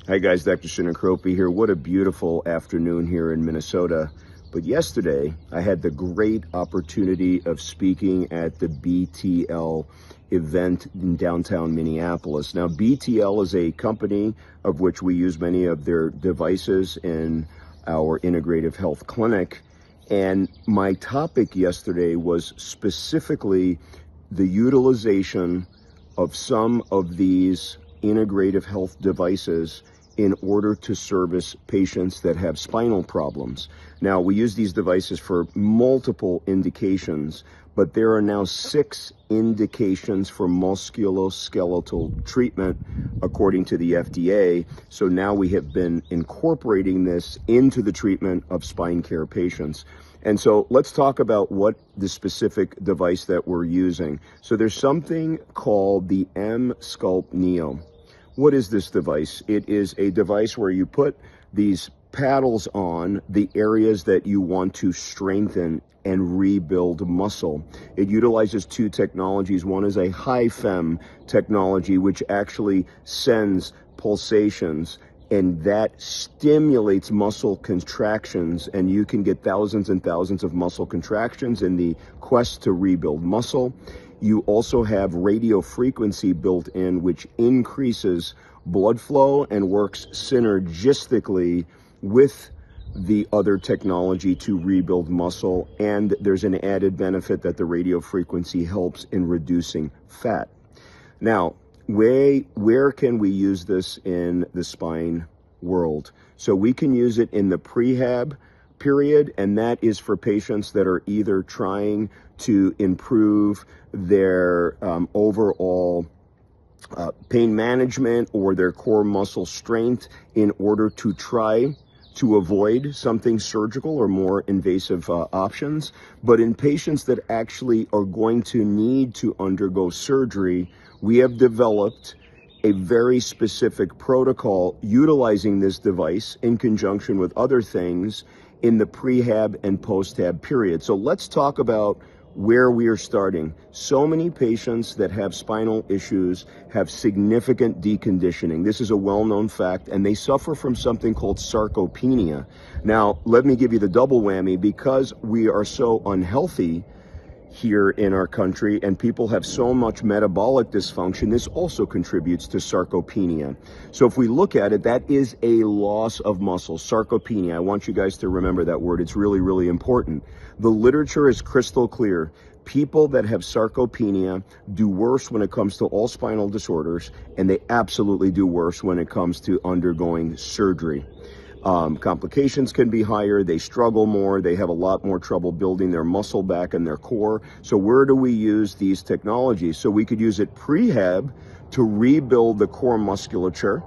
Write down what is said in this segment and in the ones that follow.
Hi guys, Dr. Sinicropi here. What a beautiful afternoon here in Minnesota. But yesterday, I had the great opportunity of speaking at the BTL event in downtown Minneapolis. Now, BTL is a company of which we use many of their devices in our integrative health clinic. And my topic yesterday was specifically the utilization of some of these integrative health devices in order to service patients that have spinal problems. Now, we use these devices for multiple indications, but there are now 6 indications for musculoskeletal treatment according to the FDA. So now we have been incorporating this into the treatment of spine care patients. And so let's talk about what the specific device that we're using. So there's something called the EmSculpt Neo. What is this device? It is a device where you put these paddles on the areas that you want to strengthen and rebuild muscle. It utilizes 2 technologies. One is a high FEM technology, which actually sends pulsations, and that stimulates muscle contractions, and you can get thousands and thousands of muscle contractions in the quest to rebuild muscle. You also have radio frequency built in, which increases blood flow and works synergistically with the other technology to rebuild muscle. And there's an added benefit that the radio frequency helps in reducing fat. Now, where can we use this in the spine world? So we can use it in the prehab period, and that is for patients that are either trying to improve their overall pain management or their core muscle strength in order to try to avoid something surgical or more invasive options. But in patients that actually are going to need to undergo surgery, we have developed a very specific protocol utilizing this device in conjunction with other things in the prehab and post-hab period. So let's talk about where we are starting. So many patients that have spinal issues have significant deconditioning. This is a well-known fact, and they suffer from something called sarcopenia. Now, let me give you the double whammy. Because we are so unhealthy here in our country and people have so much metabolic dysfunction, this also contributes to sarcopenia. So if we look at it, that is a loss of muscle. Sarcopenia, I want you guys to remember that word. It's really, really important. The literature is crystal clear. People that have sarcopenia do worse when it comes to all spinal disorders, and they absolutely do worse when it comes to undergoing surgery. Complications can be higher, they struggle more, they have a lot more trouble building their muscle back in their core. So where do we use these technologies? So we could use it prehab to rebuild the core musculature,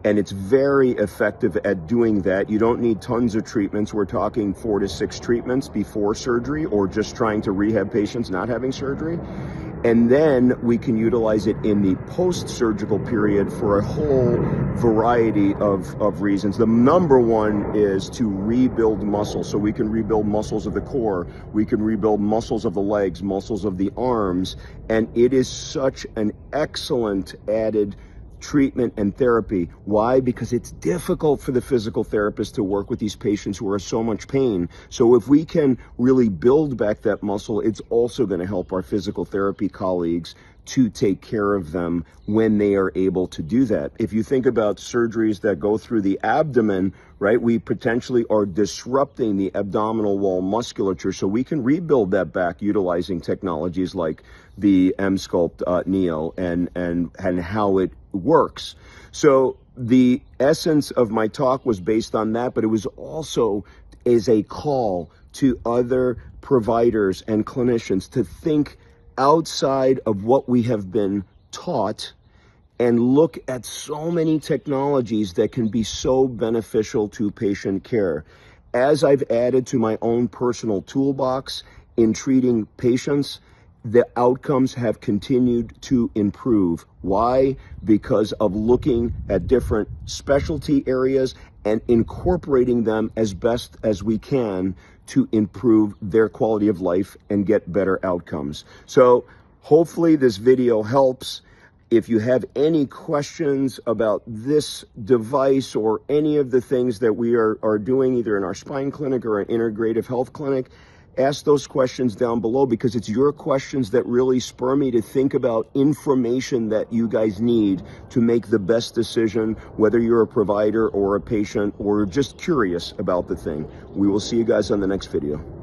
and it's very effective at doing that. You don't need tons of treatments. We're talking 4 to 6 treatments before surgery, or just trying to rehab patients not having surgery. And then we can utilize it in the post-surgical period for a whole variety of reasons. The number one is to rebuild muscle. So we can rebuild muscles of the core, we can rebuild muscles of the legs, muscles of the arms, and it is such an excellent added treatment and therapy. Why? Because it's difficult for the physical therapist to work with these patients who are so much pain. So if we can really build back that muscle, it's also going to help our physical therapy colleagues to take care of them when they are able to do that. If you think about surgeries that go through the abdomen, right, we potentially are disrupting the abdominal wall musculature. So we can rebuild that back utilizing technologies like the EmSculpt Neo and how it works. So the essence of my talk was based on that, but it was also as a call to other providers and clinicians to think outside of what we have been taught and look at so many technologies that can be so beneficial to patient care. As I've added to my own personal toolbox in treating patients, the outcomes have continued to improve. Why? Because of looking at different specialty areas and incorporating them as best as we can to improve their quality of life and get better outcomes. So hopefully this video helps. If you have any questions about this device or any of the things that we are doing either in our spine clinic or an integrative health clinic, ask those questions down below, because it's your questions that really spur me to think about information that you guys need to make the best decision, whether you're a provider or a patient or just curious about the thing. We will see you guys on the next video.